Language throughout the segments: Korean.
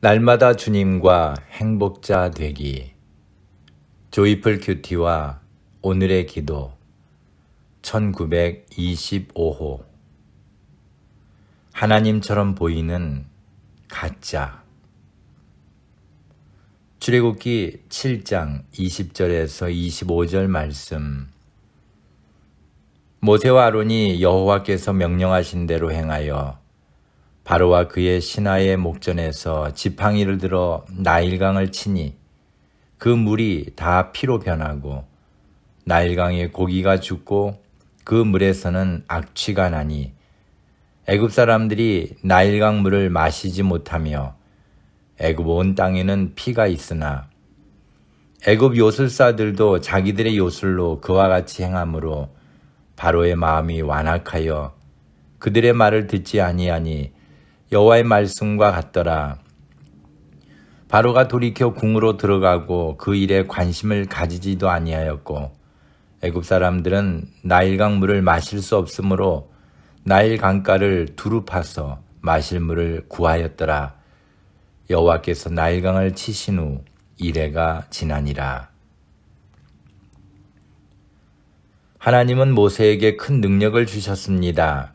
날마다 주님과 행복자 되기. 조이풀 큐티와 오늘의 기도 1925호. 하나님처럼 보이는 가짜. 출애굽기 7장 20절에서 25절 말씀. 모세와 아론이 여호와께서 명령하신 대로 행하여 바로와 그의 신하의 목전에서 지팡이를 들어 나일강을 치니 그 물이 다 피로 변하고 나일강에 고기가 죽고 그 물에서는 악취가 나니 애굽 사람들이 나일강 물을 마시지 못하며 애굽 온 땅에는 피가 있으나 애굽 요술사들도 자기들의 요술로 그와 같이 행함으로 바로의 마음이 완악하여 그들의 말을 듣지 아니하니 여호와의 말씀과 같더라. 바로가 돌이켜 궁으로 들어가고 그 일에 관심을 가지지도 아니하였고 애굽 사람들은 나일강 물을 마실 수 없으므로 나일 강가를 두루 파서 마실 물을 구하였더라. 여호와께서 나일강을 치신 후 이레가 지나니라. 하나님은 모세에게 큰 능력을 주셨습니다.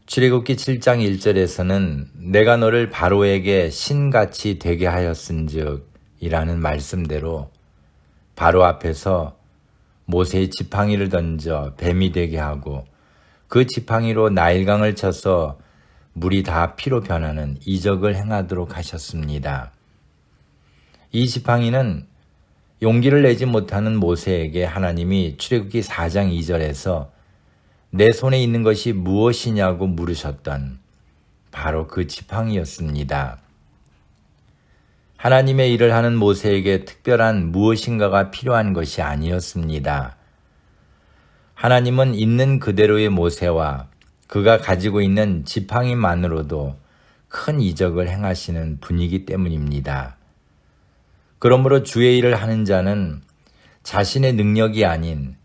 출애굽기 7장 1절에서는 내가 너를 바로에게 신같이 되게 하였은즉 이라는 말씀대로 바로 앞에서 모세의 지팡이를 던져 뱀이 되게 하고 그 지팡이로 나일강을 쳐서 물이 다 피로 변하는 이적을 행하도록 하셨습니다. 이 지팡이는 용기를 내지 못하는 모세에게 하나님이 출애굽기 4장 2절에서 내 손에 있는 것이 무엇이냐고 물으셨던 바로 그 지팡이였습니다. 하나님의 일을 하는 모세에게 특별한 무엇인가가 필요한 것이 아니었습니다. 하나님은 있는 그대로의 모세와 그가 가지고 있는 지팡이만으로도 큰 이적을 행하시는 분이기 때문입니다. 그러므로 주의 일을 하는 자는 자신의 능력이 아닌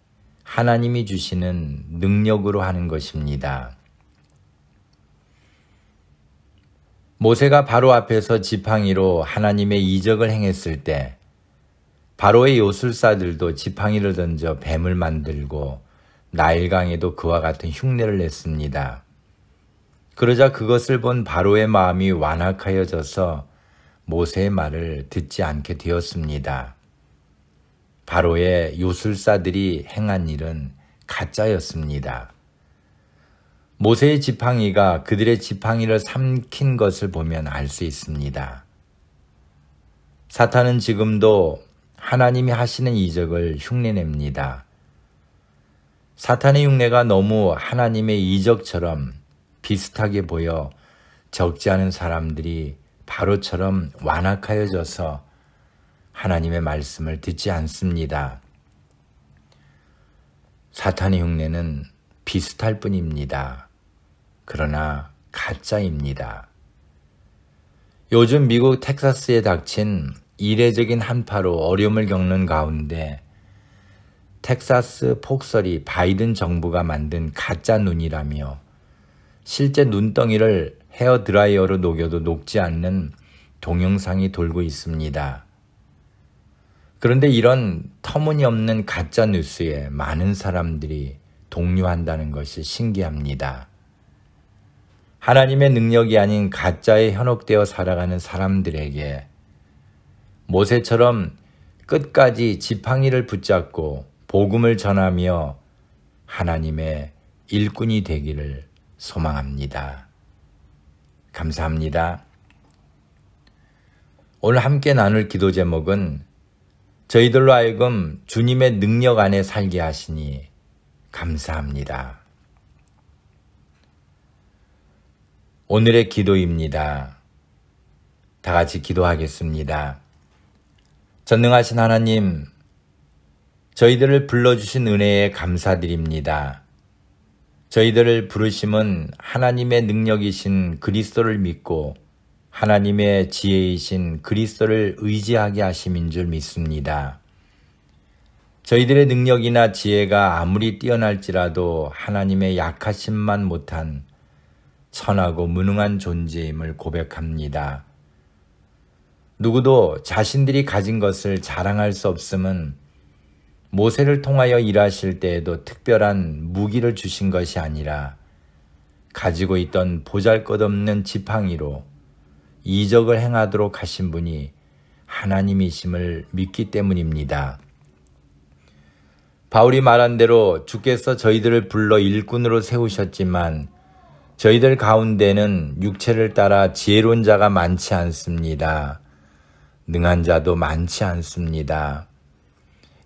하나님이 주시는 능력으로 하는 것입니다. 모세가 바로 앞에서 지팡이로 하나님의 이적을 행했을 때 바로의 요술사들도 지팡이를 던져 뱀을 만들고 나일강에도 그와 같은 흉내를 냈습니다. 그러자 그것을 본 바로의 마음이 완악하여져서 모세의 말을 듣지 않게 되었습니다. 바로의 요술사들이 행한 일은 가짜였습니다. 모세의 지팡이가 그들의 지팡이를 삼킨 것을 보면 알 수 있습니다. 사탄은 지금도 하나님이 하시는 이적을 흉내냅니다. 사탄의 흉내가 너무 하나님의 이적처럼 비슷하게 보여 적지 않은 사람들이 바로처럼 완악하여져서 하나님의 말씀을 듣지 않습니다. 사탄의 흉내는 비슷할 뿐입니다. 그러나 가짜입니다. 요즘 미국 텍사스에 닥친 이례적인 한파로 어려움을 겪는 가운데 텍사스 폭설이 바이든 정부가 만든 가짜 눈이라며 실제 눈덩이를 헤어드라이어로 녹여도 녹지 않는 동영상이 돌고 있습니다. 그런데 이런 터무니없는 가짜 뉴스에 많은 사람들이 동요한다는 것이 신기합니다. 하나님의 능력이 아닌 가짜에 현혹되어 살아가는 사람들에게 모세처럼 끝까지 지팡이를 붙잡고 복음을 전하며 하나님의 일꾼이 되기를 소망합니다. 감사합니다. 오늘 함께 나눌 기도 제목은 저희들로 하여금 주님의 능력 안에 살게 하시니 감사합니다. 오늘의 기도입니다. 다 같이 기도하겠습니다. 전능하신 하나님, 저희들을 불러주신 은혜에 감사드립니다. 저희들을 부르심은 하나님의 능력이신 그리스도를 믿고 하나님의 지혜이신 그리스도를 의지하게 하심인 줄 믿습니다. 저희들의 능력이나 지혜가 아무리 뛰어날지라도 하나님의 약하심만 못한 천하고 무능한 존재임을 고백합니다. 누구도 자신들이 가진 것을 자랑할 수 없음은 모세를 통하여 일하실 때에도 특별한 무기를 주신 것이 아니라 가지고 있던 보잘것없는 지팡이로 이적을 행하도록 하신 분이 하나님이심을 믿기 때문입니다. 바울이 말한 대로 주께서 저희들을 불러 일꾼으로 세우셨지만 저희들 가운데는 육체를 따라 지혜로운 자가 많지 않습니다. 능한 자도 많지 않습니다.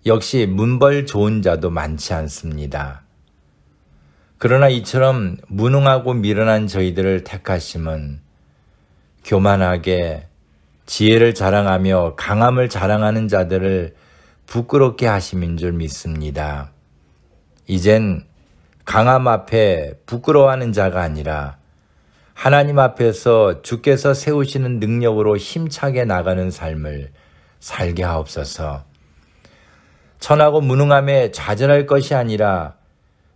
역시 문벌 좋은 자도 많지 않습니다. 그러나 이처럼 무능하고 미련한 저희들을 택하심은 교만하게 지혜를 자랑하며 강함을 자랑하는 자들을 부끄럽게 하심인 줄 믿습니다. 이젠 강함 앞에 부끄러워하는 자가 아니라 하나님 앞에서 주께서 세우시는 능력으로 힘차게 나가는 삶을 살게 하옵소서. 천하고 무능함에 좌절할 것이 아니라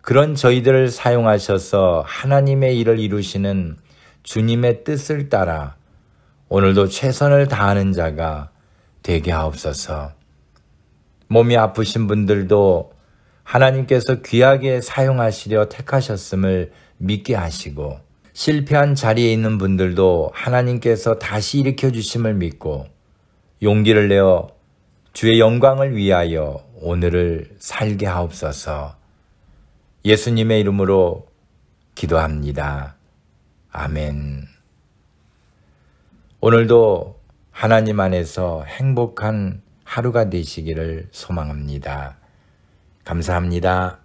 그런 저희들을 사용하셔서 하나님의 일을 이루시는 주님의 뜻을 따라 오늘도 최선을 다하는 자가 되게 하옵소서. 몸이 아프신 분들도 하나님께서 귀하게 사용하시려 택하셨음을 믿게 하시고 실패한 자리에 있는 분들도 하나님께서 다시 일으켜 주심을 믿고 용기를 내어 주의 영광을 위하여 오늘을 살게 하옵소서. 예수님의 이름으로 기도합니다. 아멘. 오늘도 하나님 안에서 행복한 하루가 되시기를 소망합니다. 감사합니다.